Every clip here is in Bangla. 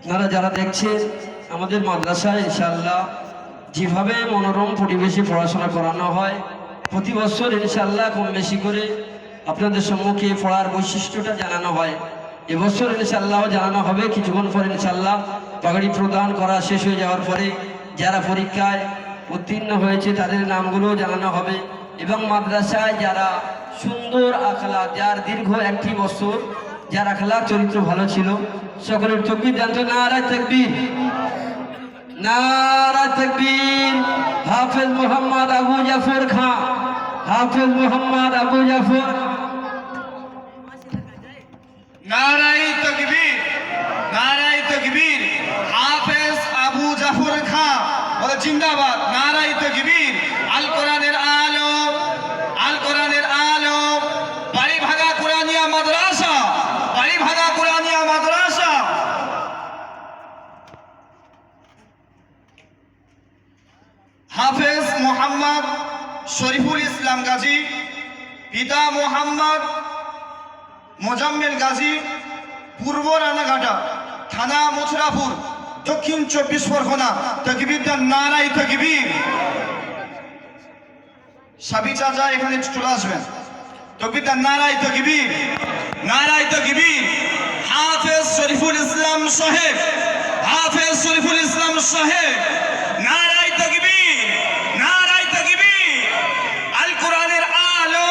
আপনারা যারা দেখছেন আমাদের মাদ্রাসায় ইনশাআল্লাহ যেভাবে মনোরম পরিবেশে পড়াশোনা করানো হয়, প্রতি বছর ইনশাআল্লাহ কম বেশি করে আপনাদের সম্মুখে পড়ার বৈশিষ্ট্যটা জানানো হয়। এবছর ইনশাআল্লাহ জানানো হবে। কিছুক্ষণ পর ইনশাআল্লাহ পাগড়ি প্রদান করা শেষ হয়ে যাওয়ার পরে যারা পরীক্ষায় উত্তীর্ণ হয়েছে তাদের নামগুলো জানানো হবে। এবং মাদ্রাসায় যারা সুন্দর আখলাক, যার দীর্ঘ 1টি বছর যার আখলাক চরিত্র ভালো ছিল, সকলের তাকবীর জানতো। নারায়ে তাকবীর, নারায়ে তাকবীর। হাফেজ মোহাম্মদ আবু জাফর খান, হাফেজ মোহাম্মদ আবু জাফর। নারায়ে তাকবীর, নারায়ে তাকবীর। হাফেজ আবু জাফর খান বলে জিন্দাবাদ। নারায়ে তাকবীর। আল কোরআনের আলো, আল কোরআনের আলো। বাড়িভাঙা কোরআনিয়া মাদ্রাসা, বাড়িভাঙা কোরআনিয়া মাদ্রাসা। হাফেজ মোহাম্মদ শরীফুল ইসলাম গাজী, পিতা মোহাম্মদ মোজাম্মেল গাজী, পূর্ব রানাঘাটা, থানা মথুরাপুর, দক্ষিণ 24 পরগনা। তাকবীর দেন, নারায়ে তাকবীর। সাবি চাচা এখানে চলে আসবেন। তাকবীর দেন, নারায়ে তাকবীর, নারায়ে তাকবীর। হাফেজ শরীফুল ইসলাম সাহেব, হাফেজ শরীফুল ইসলাম সাহেব। নারায়ে তাকবীর, নারায়ে তাকবীর। আল কোরআনের আলো,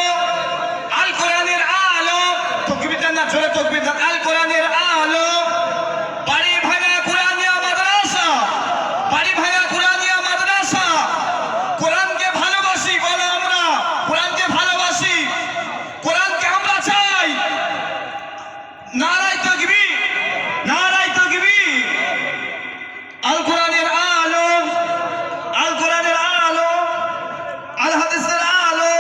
আল কোরআনের আলো। তাকবীর দেন না, জোরে তাকবীর দেন। আল কোরআনের আলো। বাড়িভাঙা কোরআনিয়া মাদ্রাসা, বাড়িভাঙা কোরআনিয়া মাদ্রাসা। কোরআনকে ভালোবাসি বলো আমরা, কোরআনকে ভালোবাসি, কোরআনকে আমরা চাই। নারায়ে তাকবীর, নারায়ে তাকবীর। আল কোরআনের আলো, আল কোরআনের আলো, আল হাদিসের আলো।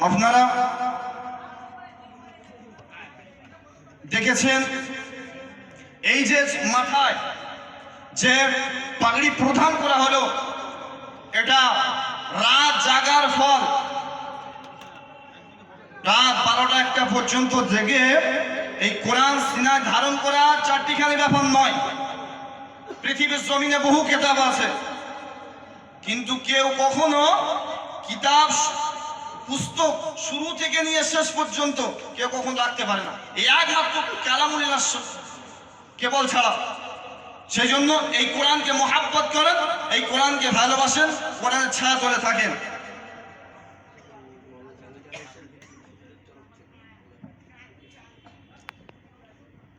আপনারা দেখেছেন এই যে মাথায় যে পাগড়ি প্রদান করা হলো, এটা রাত জাগার ফল। রাত 12টা-1টা পর্যন্ত জেগে এই কোরআন সিনায় ধারণ করা চারটিখানি ব্যাপার নয়। পৃথিবীর জমিনে বহু কিতাব আছে, কিন্তু কেউ কখনো কিতাব পুস্তক শুরু থেকে নিয়ে শেষ পর্যন্ত কেউ কখনো রাখতে পারে না, এই একমাত্র কালামুল্লাহ কেবল ছাড়া। সেই জন্য এই কোরআনকে মহাব্বত করেন, এই কোরআনকে ভালোবাসেন, কোরআনের ছায়া তলে থাকেন।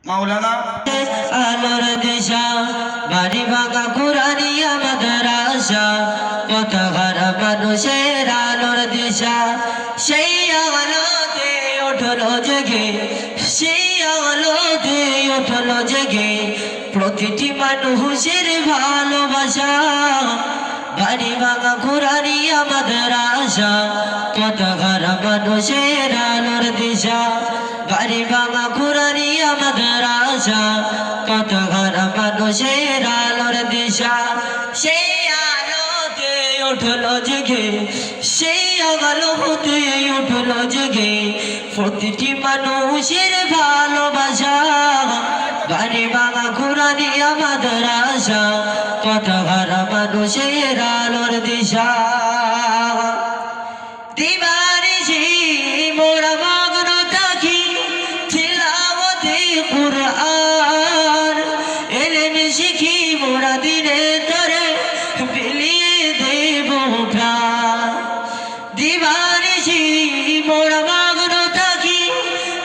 মাওলানা আলোর দিশা, বাড়িভাঙা কোরআনিয়া মাদ্রাসা, পথহার মানুষের আলোর দিশা। সেই আলোতে উঠলো জেগে, সেই আলোতে উঠলো জেগে প্রতিটি মানুষের ভালোবাসা। বাড়িভাঙা কোরআনিয়া মাদ্রাসা, পথহার মানুষের আলোর দিশা। বাড়িভাঙা কোরআনিয়া মাদ্রাসা, পথহার মানুষের আলোর দিশা। সেই আলোতে উঠলো জেগে, সেই আলোতে উঠলো জেগে প্রতিটি মানুষের ভালোবাসা। বাড়িভাঙা কোরআনিয়া মাদ্রাসা, পথহার মানুষের আলোর দিশা। দিবানিশি মোরা মগ্ন থাকি তিলাওয়াতে কুরআন, ইলম শিখি মোরা দিনে তরে বিলিয়ে দেব প্রাণ। দিবানিশি মোরা মগ্ন থাকি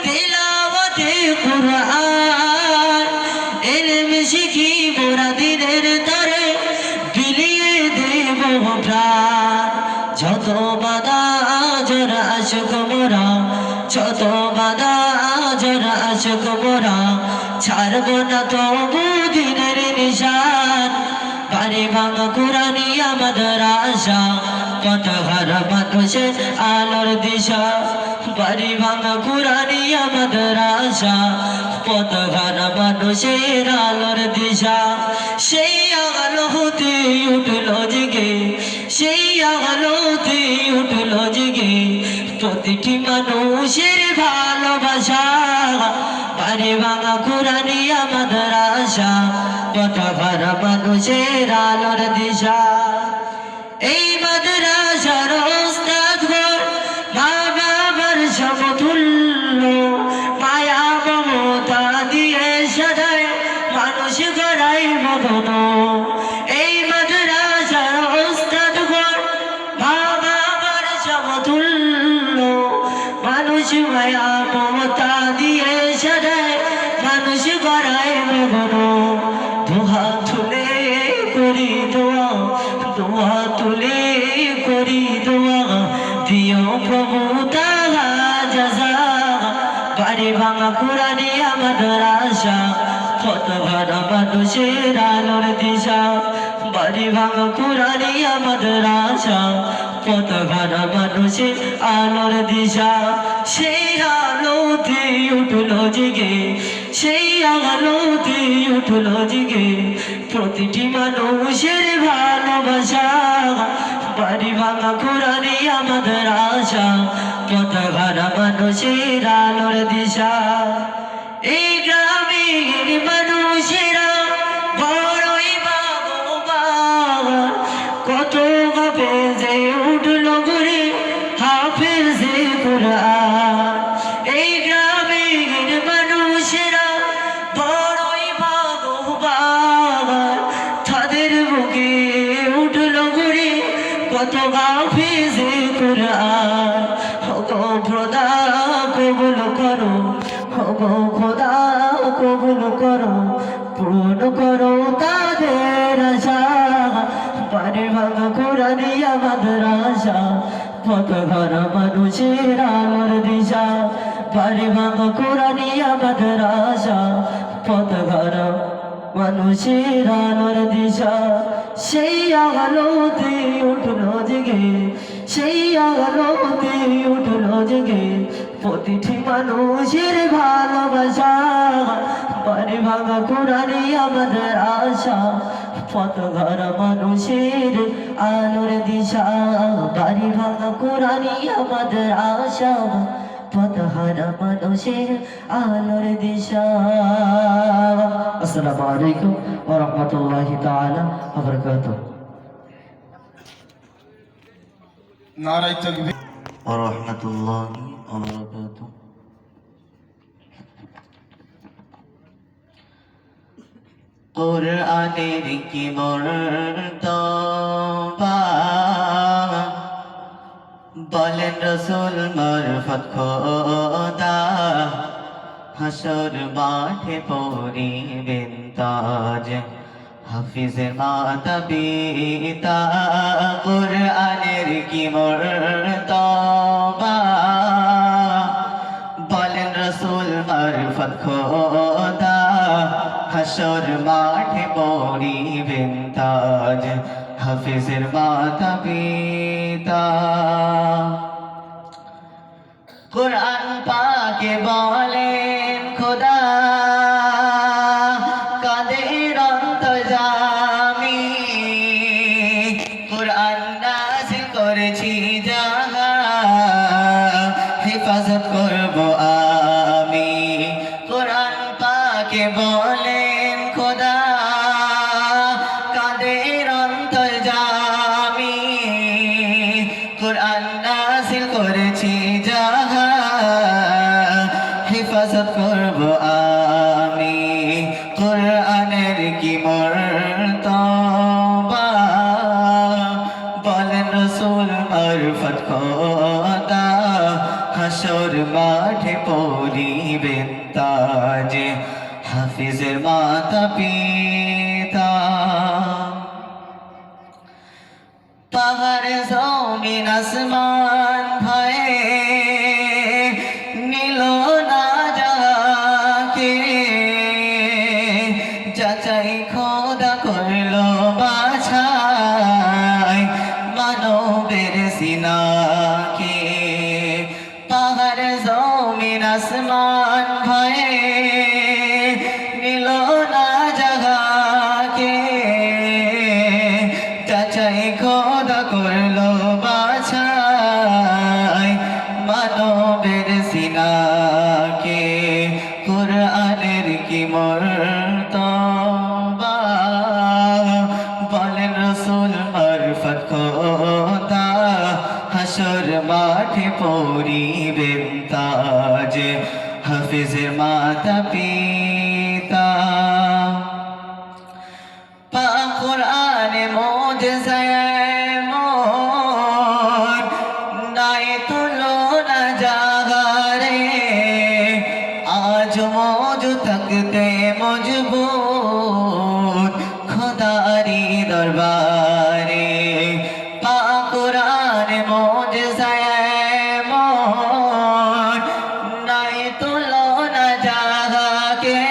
তিলাওয়াতে কুরআন, ইলম শিখি মোরা দিনের তরে বিলিয়ে দেব প্রাণ। যত বাধা জোড়া আসুক মোরা, যত বাধা জোড়া আসুক মোরা, ছাড়ব না তবু দিনের নিশান। বাড়িভাঙা কোরআনিয়া মাদ্রাসা, পথহার মানুষের আলোর দিশা। বাড়িভাঙা কোরআনিয়া মাদ্রাসা, পথহার মানুষের আলোর দিশা। সেই আলো হতে উঠলো জেগে, সেই আলোতে উঠলো জেগে প্রতিটি মানুষ মানুষের ভালোবাসা বাড়ি ভাঙা কুরানিয়া মাদ্রাসা কত ঘর মানুষের আলোর দিশা এই মাদ্রাসার ওস্তাদ ঘর মা বাবার সমতুল্য মায়া মমতা দিয়ে সাজায় মানুষ গড়াই মগন এই মাদ্রাসার ওস্তাদ ঘর মা বাবার সমতুল্য মানুষ মায়া মমতা দিয়ে সাজায় মানুষ গড়াই মগন দোহা তুলে করি দোয়া দোয়া তুলে করি দোয়া দিও প্রভু তাহা জাযা বাড়ি ভাঙা কুরানিয়া মাদ্রাসা কত ঘর মানুষের আলোর দিশা বাড়ি ভাঙা কুরানিয়া মাদ্রাসা কত ঘর মানুষের আলোর দিশা সেই আলোতে উঠলো জেগে সেই আলোতে উঠলো জেগে প্রতিটি মানুষের ভালোবাসা বাড়ি ভাঙা কুরানিয়া মাদ্রাসা কত ঘর মানুষের আলোর দিশা এই গ্রামের মানুষেরা বড়ই ভাগ্যবান কত হাফেজে উঠলো ঘুরে হাফেজে কুরআন এই গ্রামের মানুষেরা বড়ই ভাগ্যবান তাদের বুকে উঠলো ঘুরে কত হাফেজে কুরআন ওগো খোদা কবুল করো ওগো খোদা কবুল করো পূর্ণ করো তাদের আশা বাড়ি ভাঙা কুরানিয়া মাদ্রাসা কত ঘর মানুষের আলোর দিশা বাড়ি ভাঙা কুরানিয়া মাদ্রাসা কত ঘর মানুষের আলোর দিশা সেই আলোতে উঠলো জেগে সেই আলোতে উঠলো জেগে প্রতিটি মানুষের ভালোবাসা বাড়ি ভাঙা কুরানিয়া মাদ্রাসা কত ঘর মানুষের আলোর দিশা বাড়ি ভাঙা কুরানিয়া মাদ্রাসা কত ঘর মানুষের আলোর দিশা আসসালামু আলাইকুম ওয়া রাহমাতুল্লাহি তাআলা ওয়া বারাকাতুহু নারায়ে তাকবীর ওয়া রাহমাতুল্লাহি ওয়া বারাকাতুহু কুরআনের কি মর্তবা বলেন রাসূল মারফত খোদা হাসর মাঠে পড়িবেন তাজ হাফিজের মাতা পিতা কুরআনের কি মর্তবা বলেন রাসূল মারফত খোদা হাসর মাঠে পড়িবেন তাজ হাফিজের মাতা পিতা কুরআন পাকে বলেন খোদা কাদের অন্তর্যামী কুরআন নাযিল করেছি যাহা হেফাজত করব আমি কুরআন পাকে বলেন খোদা কাদের অন্তর্যামী কুরআন নাযিল করেছি যাহা হেফাজত করব আমি কুরআনের কি মর্তবা বলেন রাসূল মারফত খোদা হাসর মাঠে পড়িবেন তাজ হাফিজের মাতা পিতা পাহাড় জমিন আসমান ভয়ে নীল না যাকে যাচাই খোদা করলো বাছাই মানবের সিনাকে পাহাড় জমিন আসমান ভয়ে নীল না জাগাকে যাচাই খোদা করলো বাছাই মানবের মদিনাকে কোরআনের কি মর্তবা বলেন রসুল মারফত খোদা হাসর মাঠে পড়িবেন তাজ হাফিজের মাতা পিতা পাক কোরআনে মুজিজায়ে মোর নাই তুলনা জাগারে আজ মৌজু থাকতে মজবুত খোদারি দরবারে পাক কোরআনে মুজিজায়ে মোর নাই তুলনা জাগাকে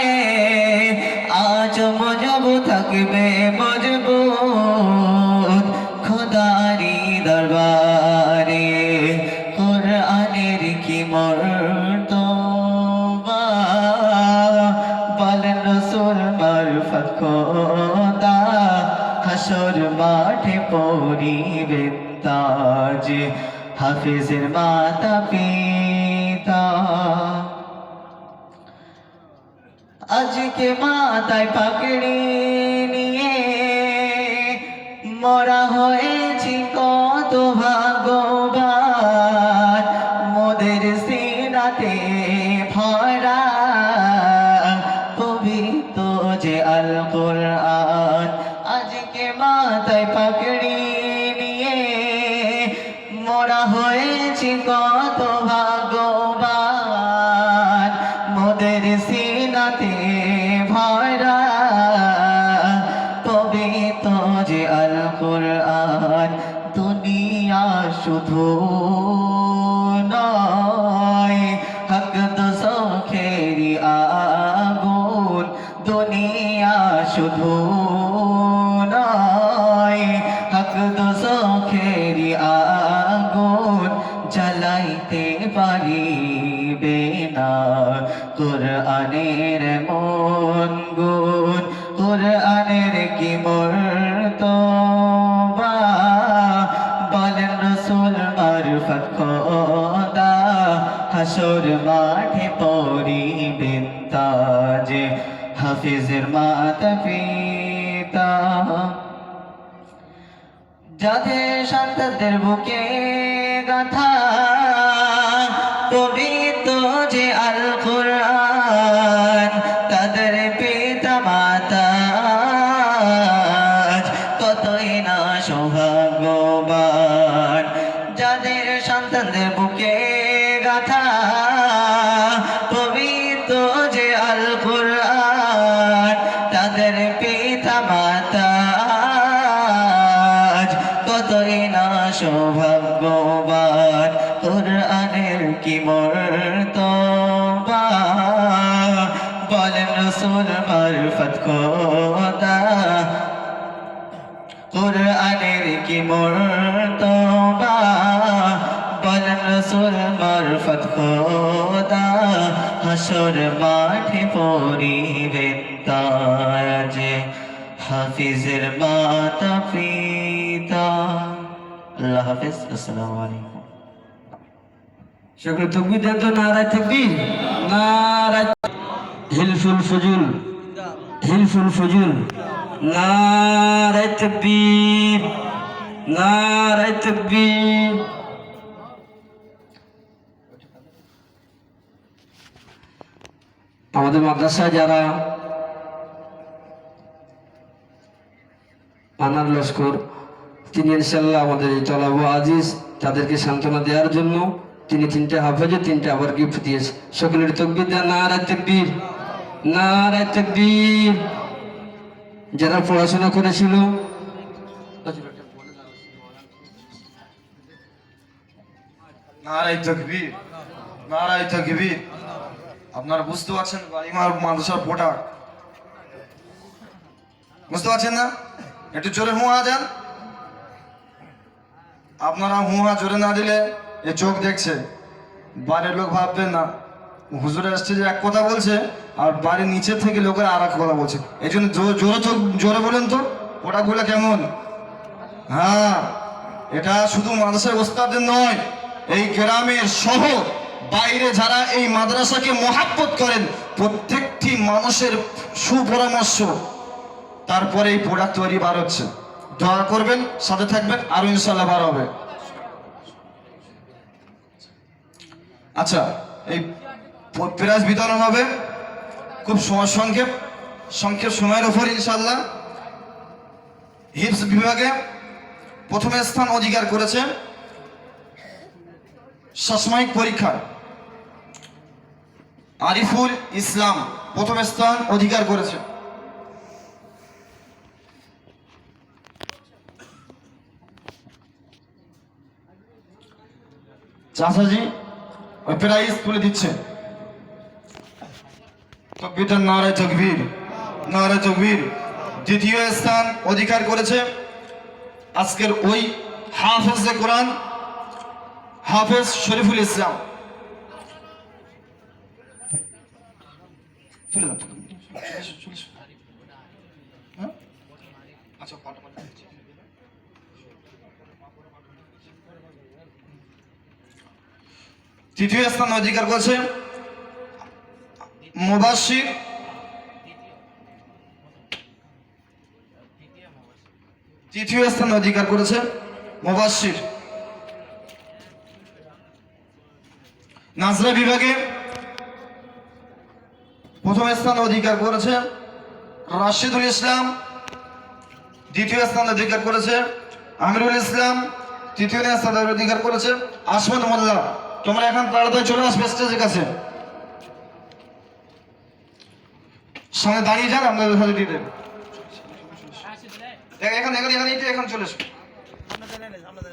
আজ মজবুত থাকবে মজবুত খোদারি দরবারে কোরআনের কি মর্তবা বলেন রসুল মারফত খোদা হাসর মাঠে পড়িবেন তাজ হাফিজের মাতা পিতা আজকে মাথায় পাকড়ি নিয়ে মরা হয়েছি কত ভাগ্যবান মোদের সিনাতে ভরা পবিত্র যে আল কোরআন আজকে মাথায় পাকড়ি নিয়ে মরা হয়েছি কত ভাগ্যবান মোদের সিনাতে ভরা পবিত্র যে আল কোরআন দুনিয়া শুধু নয় হক দোজখেরি আগুন দুনিয়া শুধু নয় হক দোজখেরি আগুন জ্বালাইতে পারিবে না কোরআনের মন গুণ কোরআনের কি মর্তবা বলেন রসুল মারফত খোদা হাসর মাঠে পড়িবেন তাজ হাফিজের মাতা পিতা যাদের সন্তানদের বুকে গাথা পবিত্র যে আল কোরআন তাদের পিতা মাতা কতই না সৌভাগ্যবান যাদের সন্তানদের বুকে গাথা পবিত্র যে আল কোরআন তাদের পিতা মাতা কতই না সৌভাগ্যবান কোরআনের কি মর্তবা বলেন রসুল মারফত খোদা কোরআনের কি মর্তবা বলেন রসুল মারফত খোদা হাসর মাঠে পড়িবেন তাজ হাফিজের মাতা পিতা আল্লাহ হাফিজ আসসালামু আলাইকুম সকলে তকবীর দেন তো নারায়ে তাকবীর নারায়ে হিলফুল ফুজুল নারায়ে তাকবীর নারায়ে তাকবীর আমাদের মাদ্রাসায় যারা আনার লস্কর তিনি ইনশাআল্লাহ আমাদের এই তলাবু আজিজ তাদেরকে সান্ত্বনা দেওয়ার জন্য তিনি 3টা হাফেজে 3টা আবার গিফট দিয়েছে সকলের তাকবীর দেন নারায়ে তাকবীর নারায়ে তাকবীর যারা পড়াশোনা করেছিল নারায়ে তাকবীর নারায়ে তাকবীর আপনারা বুঝতে পারছেন বাড়িমার মাদ্রাসার প্রোডাক্ট বুঝতে পারছেন না একটু জোরে হুঁয়া দেন আপনারা হুঁয়া জোরে না দিলে এ চোখ দেখছে বাইরের লোক ভাববেন না হুজুর আসছে যে এক কথা বলছে আর বাড়ির নিচে থেকে লোকের আর এক কথা বলছে এই জন্য জোরে চোখ জোরে বলেন তো প্রোডাক্টগুলো কেমন হ্যাঁ এটা শুধু মাদ্রাসার ওস্তাদের নয় এই গ্রামের সহ বাইরে যারা এই মাদ্রাসাকে মহাব্বত করেন, প্রত্যেকটি মানুষের সুপরামর্শ, তারপরে এই প্রোডাক্ট তৈরি বার হচ্ছে। দোয়া করবেন, সাথে থাকবেন, আরো ইনশাল্লাহ বার হবে। আচ্ছা, এই প্রাইজ বিতরণ হবে খুব সংক্ষেপ সময়ের উপর ইনশাল্লাহ। হিফজ বিভাগে প্রথম স্থান অধিকার করেছে সাময়িক পরীক্ষায় আরিফুল ইসলাম প্রথম স্থান অধিকার করেছে। চাচাজি ওই প্রাইজ তুলে দিচ্ছে। তকবীর, নারায়ে তাকবীর, নারায়ে তাকবীর। দ্বিতীয় স্থান অধিকার করেছে আজকের ওই হাফেজে কোরআন হাফেজ শরীফুল ইসলাম। তৃতীয় স্থান অধিকার করেছে মুবাশশির, তৃতীয় স্থান অধিকার করেছে মুবাশশির। নাজরা বিভাগে প্রথম স্থান অধিকার করেছে রাশিদুল ইসলাম, দ্বিতীয় স্থান অধিকার করেছে আমিরুল ইসলাম, তৃতীয় স্থান অধিকার করেছে আসমান মোল্লা। তোমরা এখন তাড়াতাড়ি চলে আসবে স্টেজের কাছে, সামনে দাঁড়িয়ে যান, আপনাদের সাথে দিয়ে দেবেন। এখন চলে আসবে।